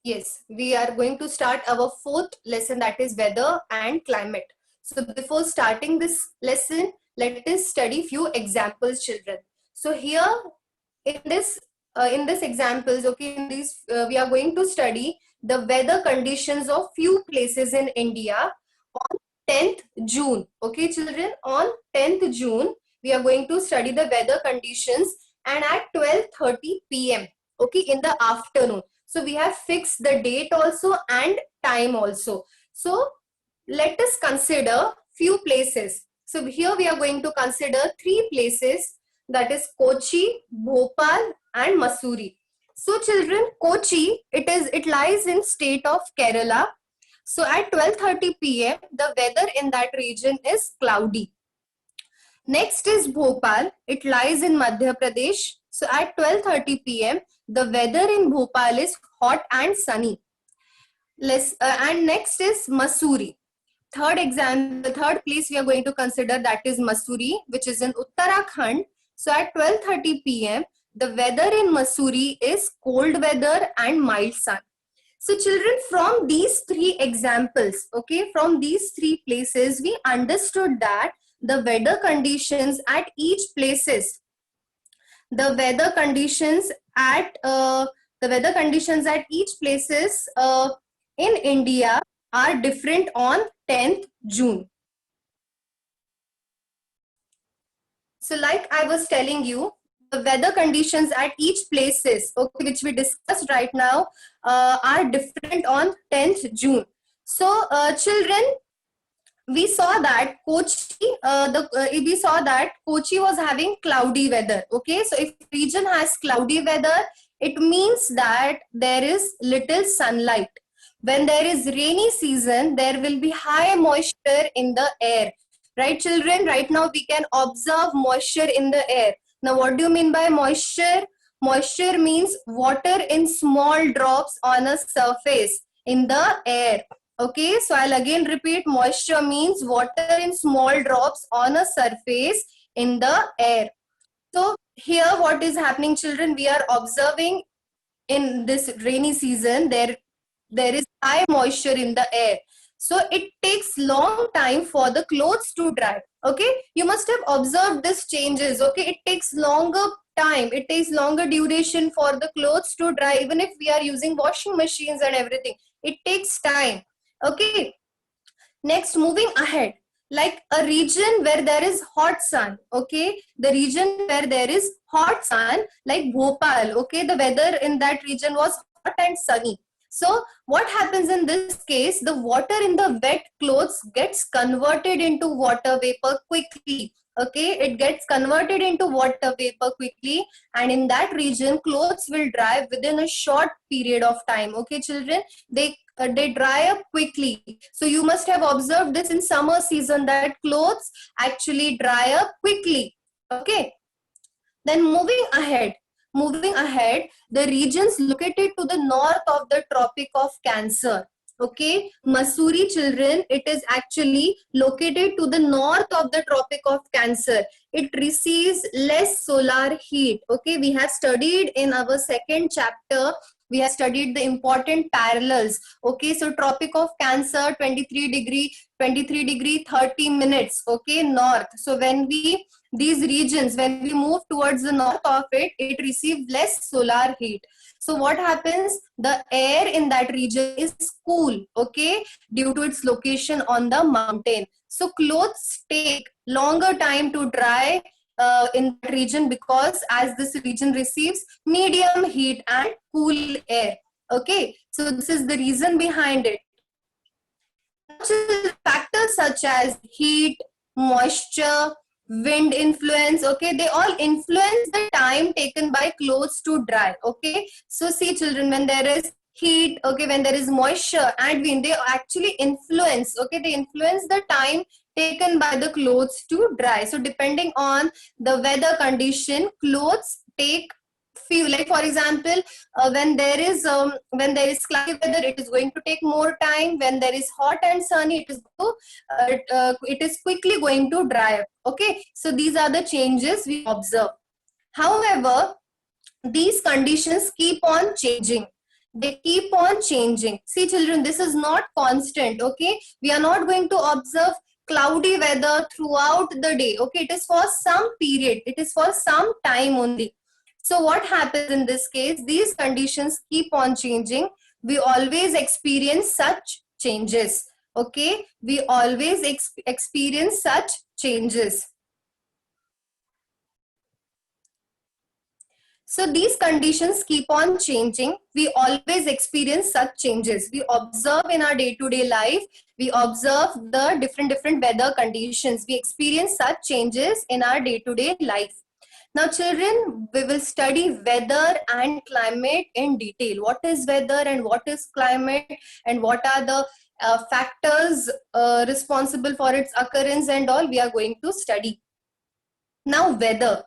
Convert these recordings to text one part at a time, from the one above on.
Yes, we are going to start our fourth lesson, that is weather and climate. So before starting this lesson, let us study few examples, children. So here in this examples, okay, in this we are going to study the weather conditions of few places in India on 10th June. Okay, children, on 10th June, we are going to study the weather conditions and at 12:30 p.m. Okay, in the afternoon. So we have fixed the date also and time also. So let us consider few places. So here we are going to consider three places, that is Kochi, Bhopal and Mussoorie. So children, Kochi, it lies in state of Kerala. So at 12:30 p.m. the weather in that region is cloudy. Next is Bhopal. It lies in Madhya Pradesh. So at 12:30 p.m. the weather in Bhopal is hot and sunny. And next is Mussoorie. The third place we are going to consider, that is Mussoorie, which is in Uttarakhand. So at 12:30 p.m. the weather in Mussoorie is cold weather and mild sun. So children, from these three examples, okay, from these three places, we understood that the weather conditions at each places, the weather conditions at each places in India are different on 10th June. So like I was telling you, the weather conditions at each places, okay, which we discussed right now, are different on 10th June. So children, we saw that Kochi was having cloudy weather. Okay, so if region has cloudy weather, it means that there is little sunlight. When there is rainy season, there will be high moisture in the air. Right, children? Right now we can observe moisture in the air. Now, what do you mean by moisture? Moisture means water in small drops on a surface in the air. Okay, so I'll again repeat, moisture means water in small drops on a surface in the air. So here what is happening, children? We are observing in this rainy season, there is high moisture in the air. So it takes long time for the clothes to dry. Okay, you must have observed these changes. Okay, it takes longer time, it takes longer duration for the clothes to dry. Even if we are using washing machines and everything, it takes time. Okay, next, moving ahead, like a region where there is hot sun, okay, the region where there is hot sun like Bhopal, okay, the weather in that region was hot and sunny. So what happens in this case, the water in the wet clothes gets converted into water vapor quickly. Okay, it gets converted into water vapor quickly, and in that region clothes will dry within a short period of time. Okay, children, they dry up quickly. So you must have observed this in summer season, that clothes actually dry up quickly. Okay, then moving ahead, the regions located to the north of the Tropic of Cancer. Okay, Mussoorie, children, it is actually located to the north of the Tropic of Cancer. It receives less solar heat. Okay, we have studied in our second chapter, we have studied the important parallels. Okay, so Tropic of Cancer, 23 degree 30 minutes, okay, north. So when these regions, when we move towards the north of it, it receives less solar heat. So what happens? The air in that region is cool, okay, due to its location on the mountain. So clothes take longer time to dry in that region, because as this region receives medium heat and cool air. Okay, so this is the reason behind it. Factors such as heat, moisture, wind influence, okay, they all influence the time taken by clothes to dry. Okay, so see children, when there is heat, okay, when there is moisture and wind, they actually influence, okay, they influence the time taken by the clothes to dry. So depending on the weather condition, clothes take few, like for example, when there is cloudy weather, it is going to take more time. When there is hot and sunny, it is quickly going to dry up. Okay, so these are the changes we observe. However, these conditions keep on changing. they keep on changing. See children, this is not constant, okay? We are not going to observe cloudy weather throughout the day, okay? It is for some period, it is for some time only. So what happens in this case? These conditions keep on changing. We always experience such changes, okay? We always experience such changes. So these conditions keep on changing. We always experience such changes. We observe in our day-to-day life, we observe the different weather conditions. We experience such changes in our day-to-day life. Now children, we will study weather and climate in detail. What is weather and what is climate, and what are the factors responsible for its occurrence and all, we are going to study. Now weather.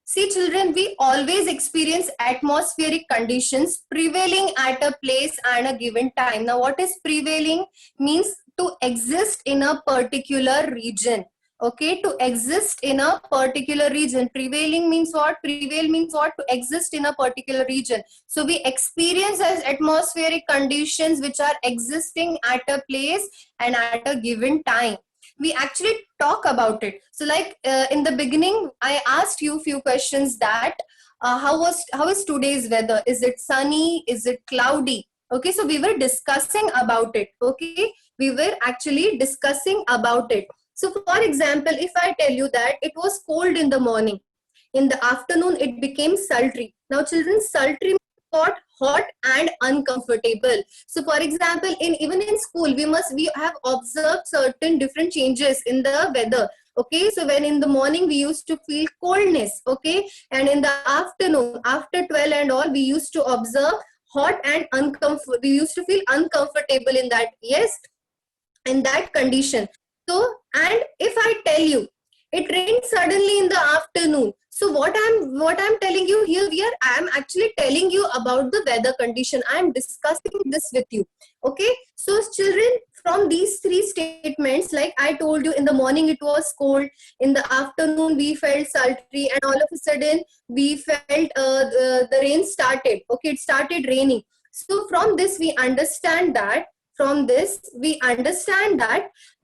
See children, we always experience atmospheric conditions prevailing at a place and a given time. Now what is prevailing? Means to exist in a particular region. Okay, to exist in a particular region. Prevailing means what? Prevail means what? To exist in a particular region. So we experience as atmospheric conditions which are existing at a place and at a given time. We actually talk about it. So like in the beginning, I asked you a few questions that how is today's weather? Is it sunny? Is it cloudy? Okay, so we were discussing about it. Okay, we were actually discussing about it. So for example, if I tell you that it was cold in the morning, in the afternoon it became sultry. Now children, sultry got hot and uncomfortable. So for example, even in school, we have observed certain different changes in the weather. Okay, so when in the morning we used to feel coldness, okay, and in the afternoon after 12 and all, we used to observe hot and uncomfortable. We used to feel uncomfortable in that, yes, in that condition. So, and if I tell you it rained suddenly in the afternoon, so what I'm telling you here, I am actually telling you about the weather condition. I am discussing this with you. Okay, so children, from these three statements, like I told you, in the morning it was cold, in the afternoon we felt sultry, and all of a sudden we felt the rain started. Okay, it started raining. So from this we understand that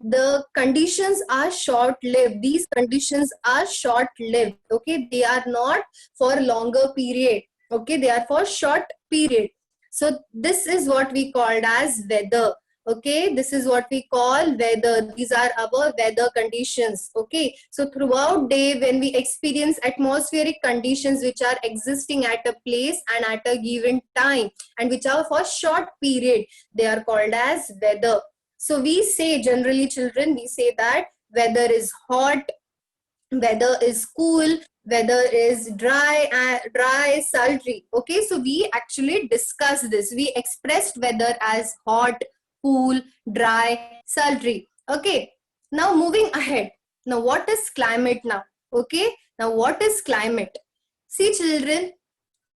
the conditions are short-lived. These conditions are short-lived. Okay, they are not for longer period. Okay, they are for short period. So this is what we called as weather. Okay, this is what we call weather. These are our weather conditions. Okay, so throughout day, when we experience atmospheric conditions which are existing at a place and at a given time, and which are for short period, they are called as weather. So we say, generally children, we say that weather is hot, weather is cool, weather is dry, sultry. Okay, so we actually discussed this. We expressed weather as hot, cool, dry, sultry. Okay, now moving ahead. Now what is climate now? Okay, now what is climate? See children,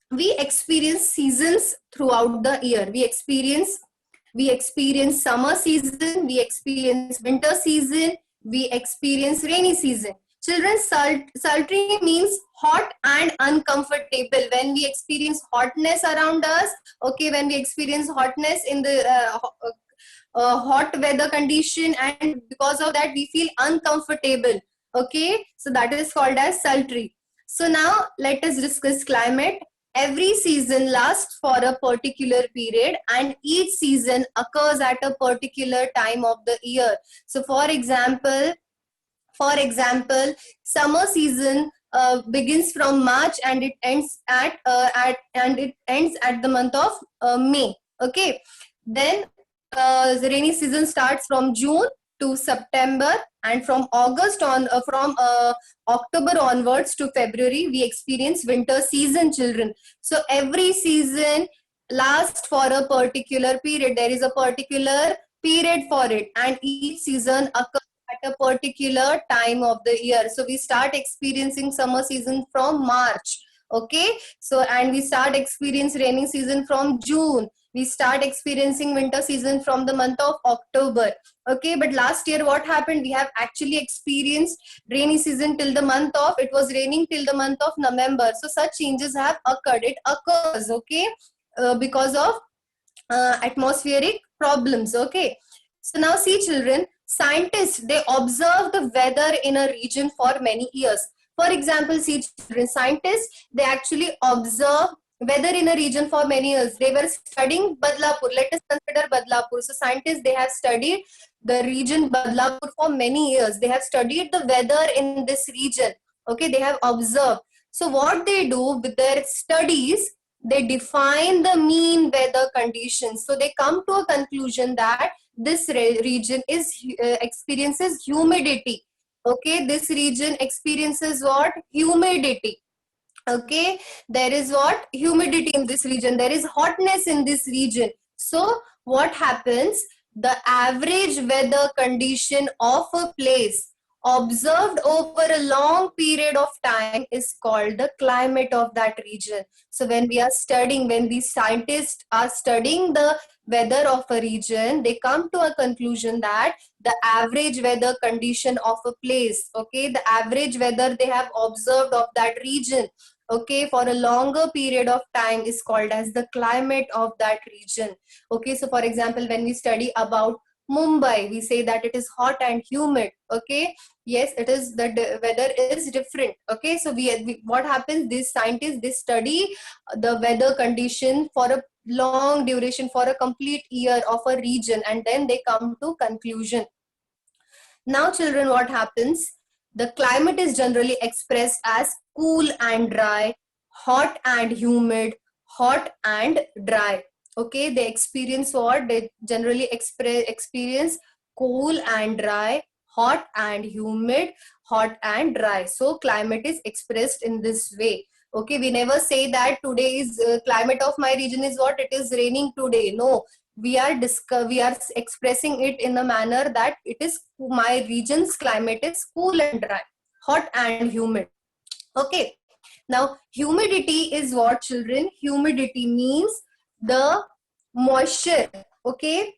we experience seasons throughout the year. We experience summer season, we experience winter season, we experience rainy season. Children, sultry means hot and uncomfortable. When we experience hotness around us, okay, when we experience hotness in the hot weather condition, and because of that we feel uncomfortable. Okay, so that is called as sultry. So now let us discuss climate. Every season lasts for a particular period, and each season occurs at a particular time of the year. So for example, summer season begins from March and it ends at the month of May. Okay, then the rainy season starts from June to September, and from October onwards to February we experience winter season, children. So every season lasts for a particular period. There is a particular period for it, and each season occurs at a particular time of the year. So we start experiencing summer season from March. Okay, so and we start experiencing rainy season from June. We start experiencing winter season from the month of October. Okay, but last year what happened? We have actually experienced rainy season till the month of, it was raining till the month of November. So such changes have occurred. It occurs, okay, because of atmospheric problems. Okay, so now see children, scientists, they observe the weather in a region for many years. For example, see children, scientists, they actually observe weather in a region for many years. They were studying Badlapur. Let us consider Badlapur. So scientists, they have studied the region Badlapur for many years. They have studied the weather in this region. Okay, they have observed. So what they do with their studies, they define the mean weather conditions. So they come to a conclusion that this region is experiences humidity. Okay, this region experiences what? Humidity. Okay, there is what? Humidity in this region. There is hotness in this region. So what happens? The average weather condition of a place observed over a long period of time is called the climate of that region. So when we are studying, when these scientists are studying the weather of a region, they come to a conclusion that the average weather condition of a place, okay, the average weather they have observed of that region, okay, for a longer period of time is called as the climate of that region. Okay, so for example, when we study about Mumbai, we say that it is hot and humid. Okay, yes, it is, the weather is different. Okay, so we what happens, these scientists, they study the weather condition for a long duration, for a complete year of a region, and then they come to conclusion. Now children, what happens? The climate is generally expressed as cool and dry, hot and humid, hot and dry. Okay, they experience what? They generally experience cool and dry, hot and humid, hot and dry. So climate is expressed in this way. Okay, we never say that today's climate of my region is what? It is raining today. No, we are expressing it in a manner that it is, my region's climate is cool and dry, hot and humid. Okay, now humidity is what children? Humidity means the moisture. Okay,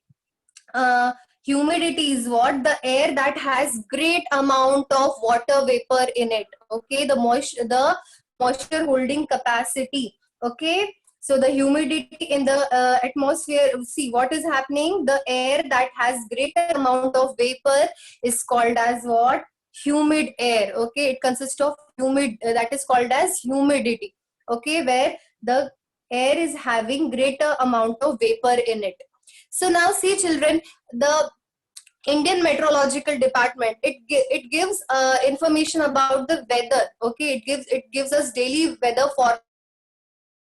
humidity is what? The air that has great amount of water vapor in it. Okay, the moisture holding capacity. Okay, so the humidity in the atmosphere, see what is happening, the air that has greater amount of vapor is called as what? Humid air. Okay, it consists of humid, that is called as humidity. Okay, where the air is having greater amount of vapor in it. So now see children, the Indian Meteorological Department, it gives information about the weather. Okay, it gives us daily weather forecast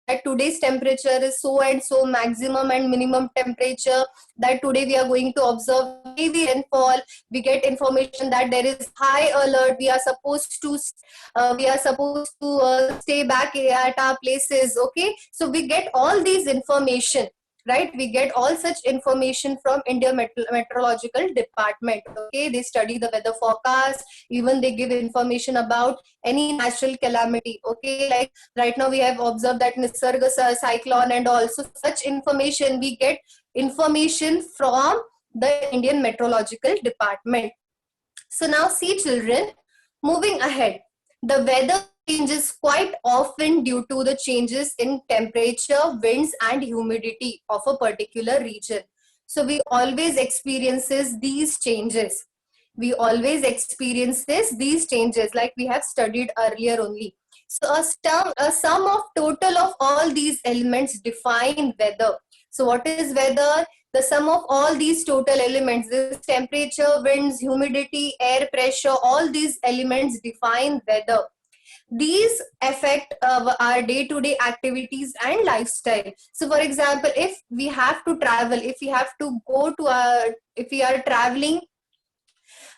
that today's temperature is so and so, maximum and minimum temperature, that today we are going to observe heavy rainfall. We get information that there is high alert, we are supposed to stay back at our places. Okay, so we get all these information, right? We get all such information from India Meteorological Department. Okay, they study the weather forecast, even they give information about any natural calamity. Okay, like right now we have observed that Nisarga cyclone and also such information, we get information from the Indian Meteorological Department. So now see children, moving ahead, the weather changes quite often due to the changes in temperature, winds and humidity of a particular region. So we always experiences these changes. We always experiences these changes, like we have studied earlier only. So a sum of total of all these elements define weather. So what is weather? The sum of all these total elements, this temperature, winds, humidity, air pressure, all these elements define weather. These affect our day-to-day activities and lifestyle. So for example, if we have to travel, if we have to go to if we are traveling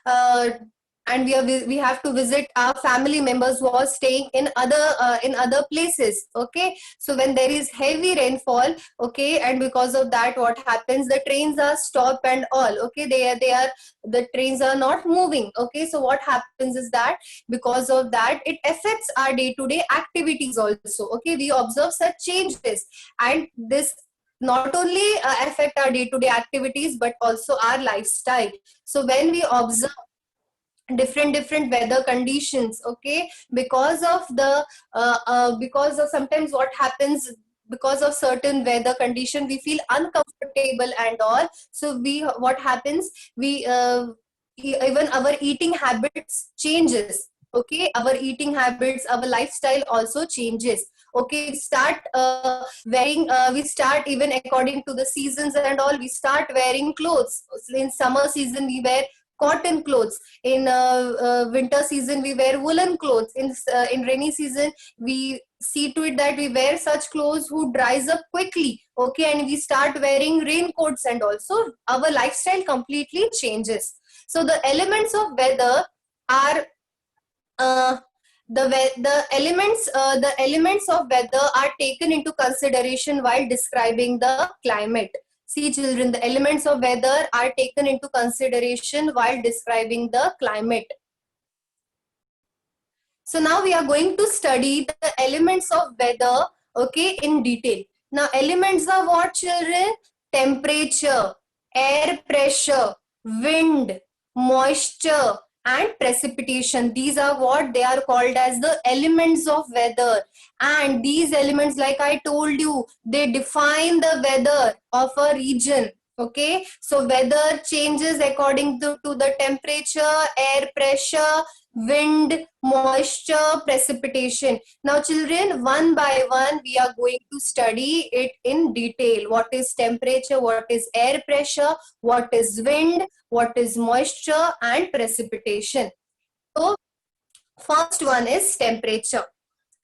uh, and we have to visit our family members who are staying in other places. Okay, so when there is heavy rainfall, okay, and because of that what happens, the trains are stopped and all. Okay, they are the trains are not moving. Okay, so what happens is that because of that it affects our day-to-day activities also. Okay, we observe such changes, and this not only affect our day-to-day activities but also our lifestyle. So when we observe different weather conditions, okay, because of sometimes what happens, because of certain weather condition we feel uncomfortable and all. So what happens, we even our eating habits changes. Okay, our eating habits, our lifestyle also changes. Okay, we start, even according to the seasons and all, we start wearing clothes. In summer season we wear cotton clothes, in winter season we wear woolen clothes, in rainy season we see to it that we wear such clothes who dries up quickly. Okay, and we start wearing raincoats and also our lifestyle completely changes. So the elements of weather are uh, the elements of weather are taken into consideration while describing the climate. See children, the elements of weather are taken into consideration while describing the climate. So now we are going to study the elements of weather, okay, in detail. Now elements are what children? Temperature, air pressure, wind, moisture, and precipitation. These are what they are called as the elements of weather. And these elements, like I told you, they define the weather of a region. Okay, so weather changes according to the temperature, air pressure, wind, moisture, precipitation. Now children, one by one we are going to study it in detail. What is temperature, what is air pressure, what is wind, what is moisture and precipitation. So first one is temperature.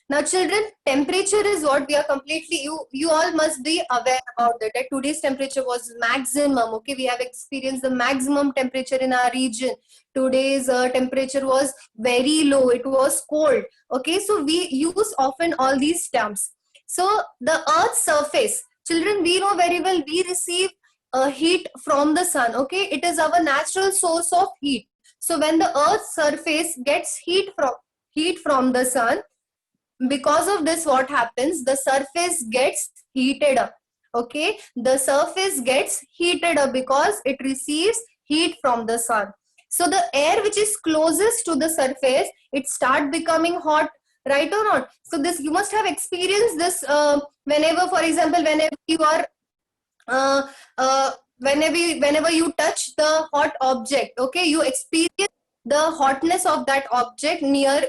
Now children, temperature is what we are completely, you all must be aware about that today's temperature was maximum. Okay, we have experienced the maximum temperature in our region. Today's temperature was very low, it was cold. Okay, so we use often all these terms. So the earth's surface, children, we know very well, we receive heat from the sun. Okay, it is our natural source of heat. So when the earth's surface gets heat from the sun, because of this, what happens, the surface gets heated up. Okay, the surface gets heated up because it receives heat from the sun. So the air which is closest to the surface, it start becoming hot, right or not? So this, you must have experienced this whenever, for example, whenever you are uh, whenever you touch the hot object, okay, you experience the hotness of that object near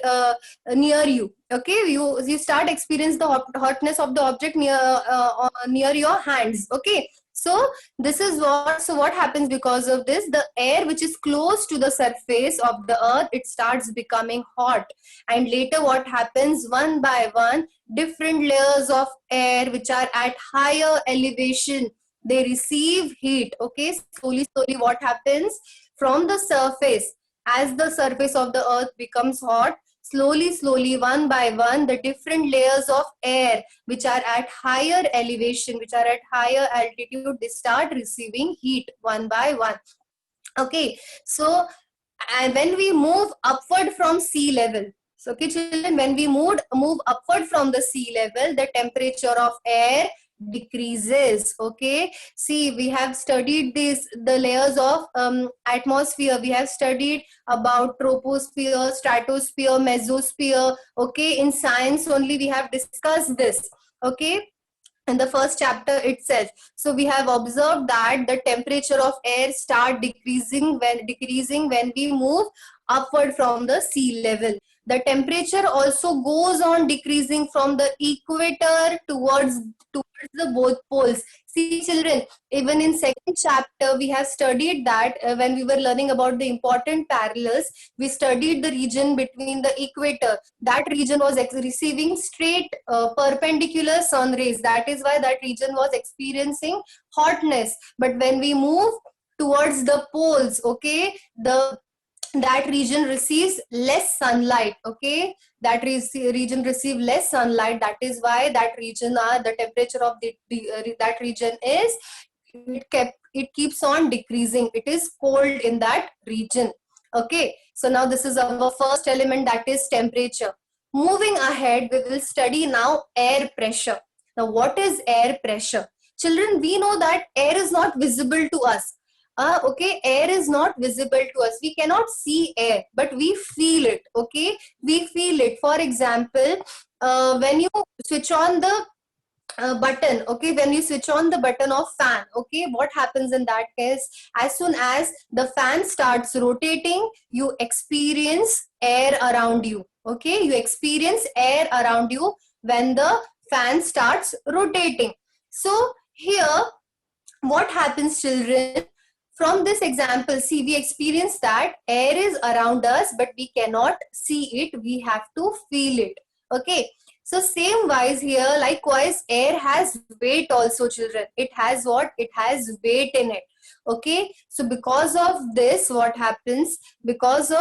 you. Okay, you start experience the hotness of the object near your hands. Okay, so this is what happens. Because of this, the air which is close to the surface of the earth, it starts becoming hot, and later what happens, one by one, different layers of air which are at higher elevation, they receive heat. Okay, slowly what happens, from the surface, as the surface of the earth becomes hot, slowly one by one, the different layers of air which are at higher elevation, which are at higher altitude, they start receiving heat one by one. Okay, so and when we move upward from sea level, so okay children, when we move upward from the sea level, the temperature of air decreases. Okay, see, we have studied the layers of atmosphere. We have studied about troposphere, stratosphere, mesosphere. Okay, in science only we have discussed this. Okay, in the first chapter itself. So we have observed that the temperature of air start decreasing when we move upward from the sea level. The temperature also goes on decreasing from the equator towards the both poles. See children, even in second chapter we have studied that when we were learning about the important parallels, we studied the region between the equator. That region was receiving straight perpendicular sun rays. That is why that region was experiencing hotness. But when we move towards the poles, okay, that region receives less sunlight. Okay, that region receive less sunlight. That is why that region the temperature of that region is, it keeps on decreasing. It is cold in that region. Okay, so now this is our first element, that is temperature. Moving ahead, we will study now air pressure. Now what is air pressure? Children, we know that air is not visible to us. Okay, air is not visible to us. We cannot see air, but we feel it. Okay, we feel it. For example, when you switch on the button, okay, when you switch on the button of fan, okay, what happens in that case? As soon as the fan starts rotating, you experience air around you, okay, you experience air around you when the fan starts rotating. So here what happens, children? From this example, see, we experience that air is around us, but we cannot see it, we have to feel it, okay. So same wise here, likewise, air has weight also, children. It has what? It has weight in it, okay. So because of this, what happens? Because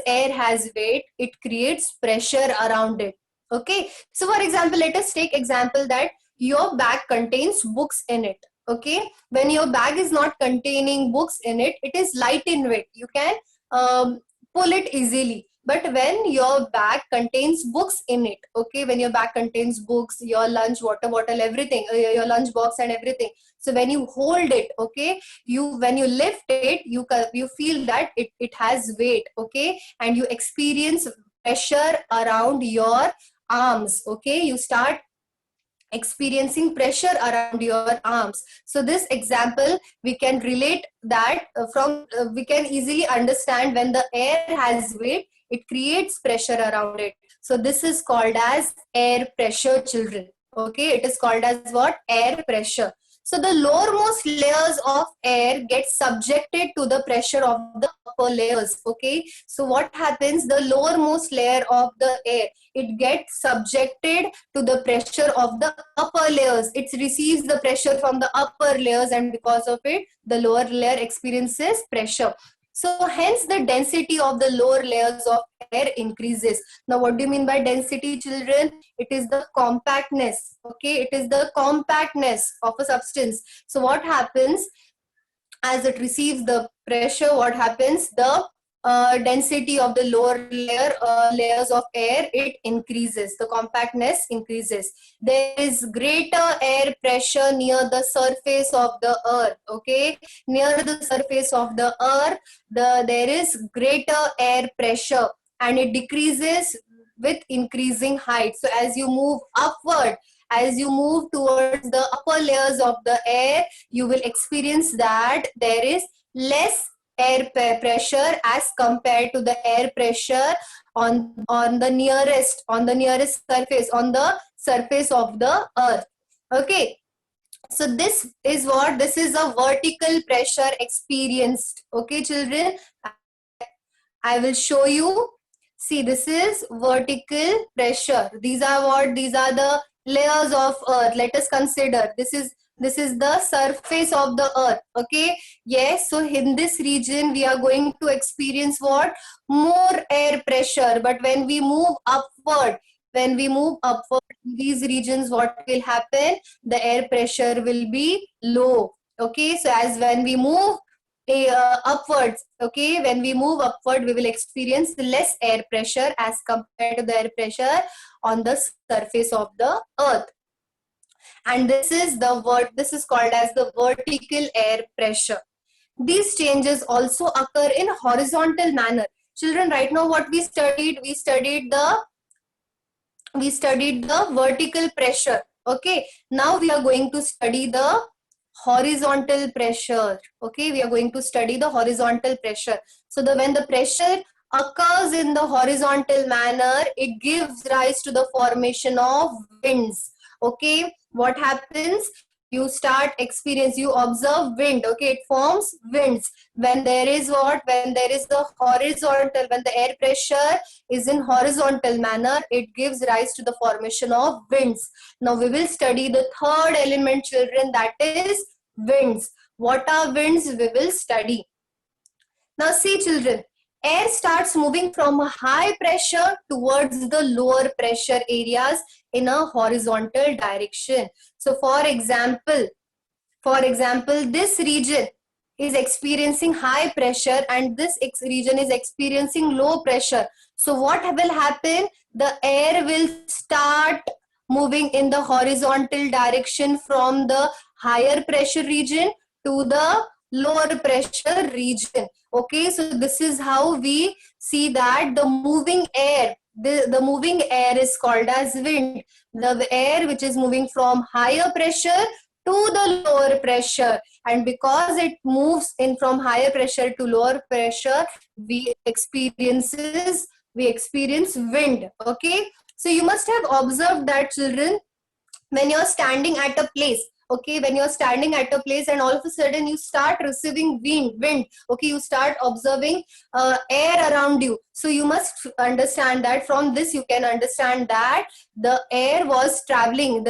air has weight, it creates pressure around it, okay. So for example, let us take example that your bag contains books in it, okay. When your bag is not containing books in it, it is light in weight, you can pull it easily. But when your bag contains books in it, okay, when your bag contains books, your lunch water bottle, everything, your lunch box and everything, so when you hold it, okay, when you lift it, you feel that it has weight, okay, and you experience pressure around your arms, okay, you start experiencing pressure around your arms. So this example, we can relate that we can easily understand when the air has weight, it creates pressure around it. So this is called as air pressure, children, okay. It is called as what? Air pressure. So the lowermost layers of air get subjected to the pressure of the upper layers, okay. So what happens? The lowermost layer of the air, it gets subjected to the pressure of the upper layers. It receives the pressure from the upper layers, and because of it, the lower layer experiences pressure. So hence the density of the lower layers of air increases. Now what do you mean by density, children? It is the compactness, okay. It is the compactness of a substance. So what happens? As it receives the pressure, what happens? The density of the lower layers of air, it increases, the compactness increases. There is greater air pressure near the surface of the earth, okay. Near the surface of the earth, there is greater air pressure, and it decreases with increasing height. So as you move upward, as you move towards the upper layers of the air, you will experience that there is less air pressure as compared to the air pressure on the nearest surface, on the surface of the earth, okay. So this is what? This is a vertical pressure experienced, okay, children. I will show you. See, this is vertical pressure. These are what? These are the layers of earth. Let us consider. This is the surface of the earth, okay. Yes, so in this region we are going to experience what? More air pressure. But when we move upward, in these regions, what will happen? The air pressure will be low, okay. So as when we move upwards, okay, when we move upward, we will experience less air pressure as compared to the air pressure on the surface of the earth. And this is called as the vertical air pressure. These changes also occur in horizontal manner. Children, right now what we studied? We studied the vertical pressure, okay. Now we are going to study the horizontal pressure, okay. We are going to study the horizontal pressure. So when the pressure occurs in the horizontal manner, it gives rise to the formation of winds, okay. What happens? You observe wind, okay. It forms winds when there is what? When there is the horizontal, when the air pressure is in horizontal manner, it gives rise to the formation of winds. Now we will study the third element, children, that is winds. What are winds? We will study. Now see, children, air starts moving from a high pressure towards the lower pressure areas in a horizontal direction. So for example, this region is experiencing high pressure and this region is experiencing low pressure. So what will happen? The air will start moving in the horizontal direction from the higher pressure region to the lower pressure region, okay. So this is how we see that the moving air, the moving air is called as wind. The air which is moving from higher pressure to the lower pressure, and because it moves in from higher pressure to lower pressure, we experience wind. Okay, so you must have observed that, children, when you're standing at a place, okay, when you're standing at a place and all of a sudden you start receiving wind, okay, you start observing air around you. So you must understand that from this you can understand that the air was traveling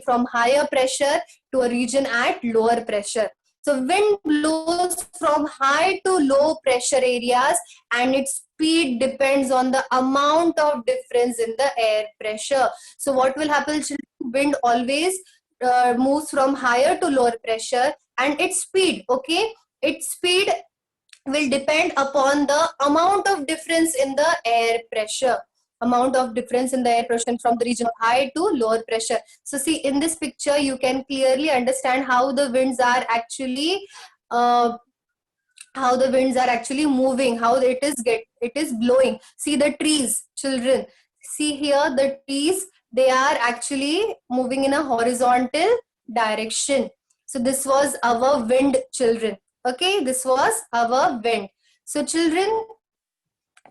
from higher pressure to a region at lower pressure. So wind blows from high to low pressure areas, and its speed depends on the amount of difference in the air pressure. So what will happen, children? Wind always moves from higher to lower pressure, and its speed, okay, its speed will depend upon the amount of difference in the air pressure, amount of difference in the air pressure from the region of high to lower pressure. So see, in this picture you can clearly understand how the winds are actually uh, moving, how it is blowing. See the trees, children, see here the trees, they are actually moving in a horizontal direction. So this was our wind, children. Okay, this was our wind. So children,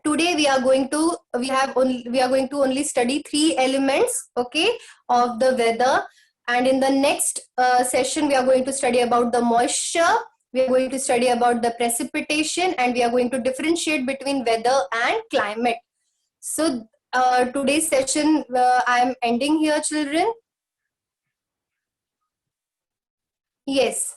today we are going to only study three elements, okay, of the weather. And in the next session we are going to study about the moisture, we are going to study about the precipitation, and we are going to differentiate between weather and climate. So today's session I am ending here, children. Yes.